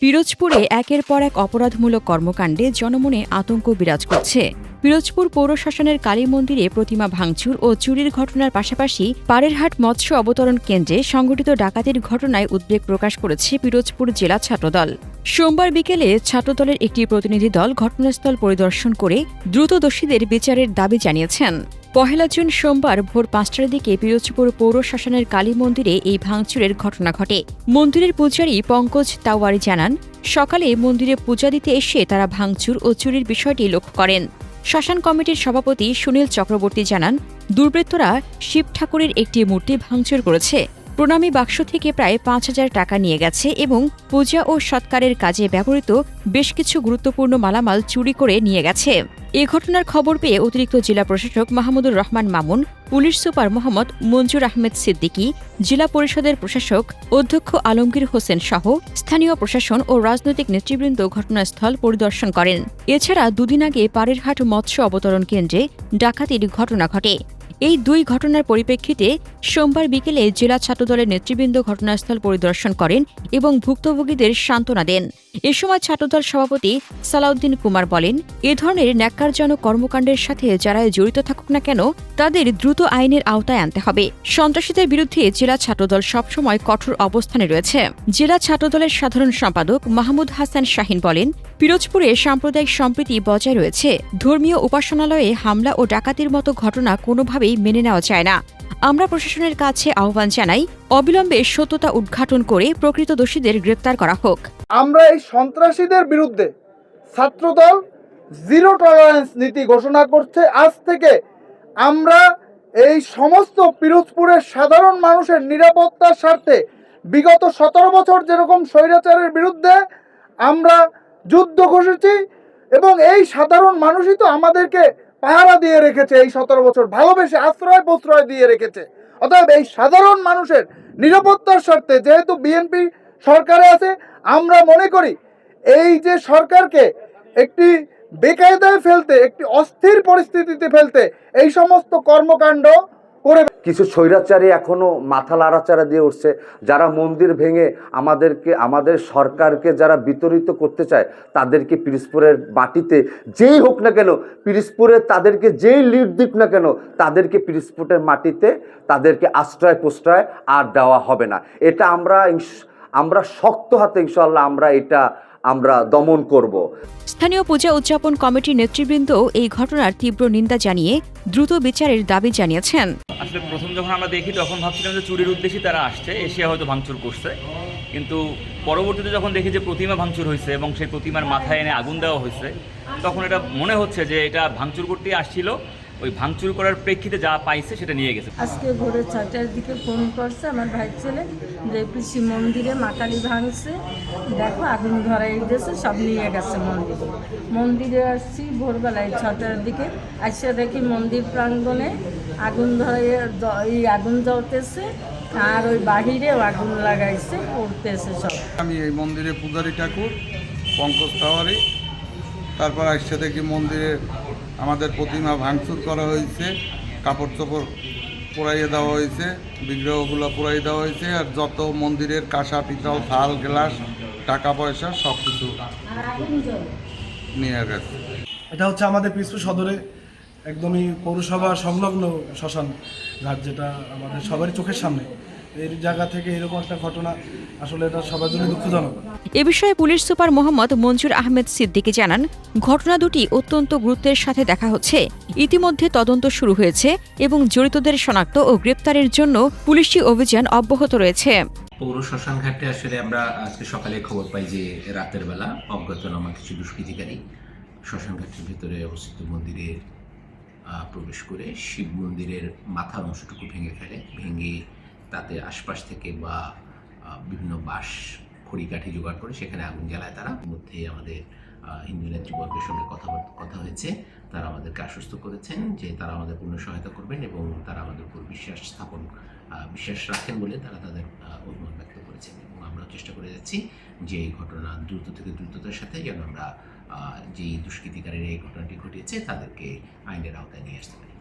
পিরোজপুরে একের পর এক অপরাধমূলক কর্মকাণ্ডে জনমনে আতঙ্ক বিরাজ করছে। পিরোজপুর পৌরশাসনের কালী মন্দিরে প্রতিমা ভাঙচুর ও চুরির ঘটনার পাশাপাশি পাড়েরহাট মৎস্য অবতরণ কেন্দ্রে সংঘটিত ডাকাতির ঘটনায় উদ্বেগ প্রকাশ করেছে পিরোজপুর জেলা ছাত্রদল। সোমবার বিকেলে ছাত্রদলের একটি প্রতিনিধি দল ঘটনাস্থল পরিদর্শন করে দ্রুত দোষীদের বিচারের দাবি জানিয়েছেন। ১ জুন সোমবার ভোর ৫টার দিকে পিরোজপুর পৌর শাসনের কালী মন্দিরে এই ভাঙচুরের ঘটনা ঘটে। মন্দিরের পূজারী পঙ্কজ তাওয়ারি জানান, সকালে মন্দিরে পূজা দিতে এসে তারা ভাঙচুর ও চুরির বিষয়টি লক্ষ্য করেন। শ্মশান কমিটির সভাপতি সুনীল চক্রবর্তী জানান, দুর্বৃত্তরা শিব ঠাকুরের একটি মূর্তি ভাঙচুর করেছে। প্রণামী বাক্স থেকে প্রায় ৫,০০০ টাকা নিয়ে গেছে এবং পূজা ও সৎকারের কাজে ব্যবহৃত বেশ কিছু গুরুত্বপূর্ণ মালামাল চুরি করে নিয়ে গেছে। এ ঘটনার খবর পেয়ে অতিরিক্ত জেলা প্রশাসক মাহমুদুর রহমান মামুন, পুলিশ সুপার মোহাম্মদ মঞ্জুর আহমেদ সিদ্দিকী, জেলা পরিষদের প্রশাসক অধ্যক্ষ আলমগীর হোসেন সহ স্থানীয় প্রশাসন ও রাজনৈতিক নেতৃবৃন্দ ঘটনাস্থল পরিদর্শন করেন। এছাড়া দুদিন আগে পাড়েরহাট মৎস্য অবতরণ কেন্দ্রে ডাকাতির ঘটনা ঘটে। এই দুই ঘটনার পরিপ্রেক্ষিতে সোমবার বিকেলে জেলা ছাত্রদলের নেতৃবৃন্দ ঘটনাস্থল পরিদর্শন করেন এবং ভুক্তভোগীদের সান্ত্বনা দেন। এ সময় ছাত্রদল সভাপতি সালাউদ্দিন কুমার বলেন, এ ধরনের ন্যাক্কারজনক কর্মকাণ্ডের সাথে যারা জড়িত থাকুক না কেন তাদের দ্রুত আইনের আওতায় আনতে হবে। সন্ত্রাসীদের বিরুদ্ধে জেলা ছাত্রদল সবসময় কঠোর অবস্থানে রয়েছে। জেলা ছাত্রদলের সাধারণ সম্পাদক মাহমুদ হাসান শাহিন বলেন, পিরোজপুরে সাম্প্রদায়িক সম্প্রীতি বজায় রয়েছে। ধর্মীয় উপাসনালয়ে হামলা ও ডাকাতির মতো ঘটনা কোনোভাবেই মেনে নেওয়া যায় না। আমরা প্রশাসনের কাছে আহ্বান জানাই, অবিলম্বে সত্যতা উদ্ঘাটন করে প্রকৃত দোষীদের গ্রেপ্তার করা হোক। আমরা এই সন্ত্রাসীদের বিরুদ্ধে ছাত্রদল জিরো টলারেন্স নীতি ঘোষণা করছে। আজ থেকে আমরা এই সমস্ত পিরোজপুরের সাধারণ মানুষের নিরাপত্তার স্বার্থে বিগত ১৭ বছর যেরকম স্বৈরাচারের বিরুদ্ধে আমরা যুদ্ধ ঘোষেছি এবং এই সাধারণ মানুষই তো আমাদেরকে পাহারা দিয়ে রেখেছে, এই ১৭ বছর ভালোবেসে আশ্রয় প্রশ্রয় দিয়ে রেখেছে। অতএব এই সাধারণ মানুষের নিরাপত্তার স্বার্থে যেহেতু বিএনপি সরকারে আছে, আমরা মনে করি এই যে সরকারকে একটি বেকায়দায় ফেলতে, একটি অস্থির পরিস্থিতিতে ফেলতে এই সমস্ত কর্মকাণ্ড করে কিছু স্বৈরাচারী এখনো মাথা লাড়াচাড়া দিয়ে উঠছে, যারা মন্দির ভেঙে আমাদের সরকারকে যারা বিতরিত করতে চায় তাদেরকে পিরোজপুরের মাটিতে যেই হোক না কেন, পিরোজপুরে তাদেরকে যেই লিড দিক না কেন, তাদেরকে পিরোজপুরের মাটিতে তাদেরকে আশ্রয় প্রশ্রয় আর দেওয়া হবে না। এটা আমরা শক্ত হাতে ইনশাআল্লাহ আমরা দমন করব। স্থানীয় পূজা উদযাপন কমিটির নেতৃবৃন্দ এই ঘটনার তীব্র নিন্দা জানিয়ে দ্রুত বিচারের দাবি জানিয়েছেন। আসলে প্রথম যখন আমরা দেখি তখন ভাবছিলাম যে চুরির উদ্দেশ্যে তারা আসছে, এসে হয়তো ভাঙচুর করছে, কিন্তু পরবর্তীতে যখন দেখি যে প্রতিমা ভাঙচুর হয়েছে এবং সেই প্রতিমার মাথায় এনে আগুন দেওয়া হয়েছে, তখন এটা মনে হচ্ছে যে এটা ভাঙচুর করতেই আসছিল, ওই ভাঙচুর করার প্রেক্ষিতে যা পাইছে সেটা নিয়ে গেছে। আজকে ভোরে ৬টার দিকে ফোন করছে আমার ভাই ছেলে যে কৃষি মন্দিরে মাকালি ভাঙছে, দেখো আগুন ধরাই দিয়েছে, সব নিয়ে গেছে মন্দিরে আসছি ভোরবেলায় ৬টার দিকে, আসে দেখি মন্দির প্রাঙ্গণে আগুন আগুন জ্বলতেছে আর ওই বাহিরেও আগুন লাগাইছে, পড়তেছে সব। আমি এই মন্দিরে পূজারী ঠাকুর পঙ্কজ তাওয়ারি, তারপর আসছে দেখি মন্দিরে আমাদের প্রতিমা ভাঙচুর করা হয়েছে, কাপড় চোপড় পোড়াইয়ে দেওয়া হয়েছে, বিগ্রহগুলো পোড়াই দেওয়া হয়েছে, আর যত মন্দিরের কাঁসা পিতল থাল গ্লাস টাকা পয়সা সব কিছু নিয়ে গেছে। এটা হচ্ছে আমাদের পিরোজপুর সদরে একদমই পৌরসভা সংলগ্ন শ্মশান ঘাট, যেটা আমাদের সবারই চোখের সামনে। এই জায়গা থেকে এরকম একটা ঘটনা আসলে এটা সবার জন্য দুঃখজনক। এ বিষয়ে পুলিশ সুপার মোহাম্মদ মঞ্জুর আহমেদ সিদ্দিকী জানান, ঘটনা দুটি অত্যন্ত গুরুত্বের সাথে দেখা হচ্ছে। ইতিমধ্যে তদন্ত শুরু হয়েছে এবং জড়িতদের শনাক্ত ও গ্রেপ্তারের জন্য পুলিশি অভিযান অব্যাহত রয়েছে। পৌর শ্মশান ঘাটে আসলে আমরা আজকে সকালে খবর পাই যে রাতের বেলা অজ্ঞাতনামা কিছু দুষ্কৃতিকারী শ্মশান ঘাটের ভিতরে অবস্থিত মন্দিরে প্রবেশ করে শিব মন্দিরের মাথার অংশটুকু ভেঙে ফেলে। ভেঙে তাতে আশপাশ থেকে বা বিভিন্ন বাঁশ খড়িকাঠি জোগাড় করে সেখানে আগুন জ্বালায় তারা। মধ্যে আমাদের হিন্দু নেতৃবর্গের সঙ্গে কথা হয়েছে, তারা আমাদেরকে আশ্বস্ত করেছেন যে তারা আমাদের পূর্ণ সহায়তা করবেন এবং তারা আমাদের উপর বিশ্বাস রাখেন বলে তারা তাদের অভিমত ব্যক্ত করেছেন। এবং আমরাও চেষ্টা করে যাচ্ছি যে এই ঘটনা দ্রুত থেকে দ্রুততার সাথে যেন আমরা যেই দুষ্কৃতিকারীরা এই ঘটনাটি ঘটিয়েছে তাদেরকে আইনের আওতায় নিয়ে আসতে পারি।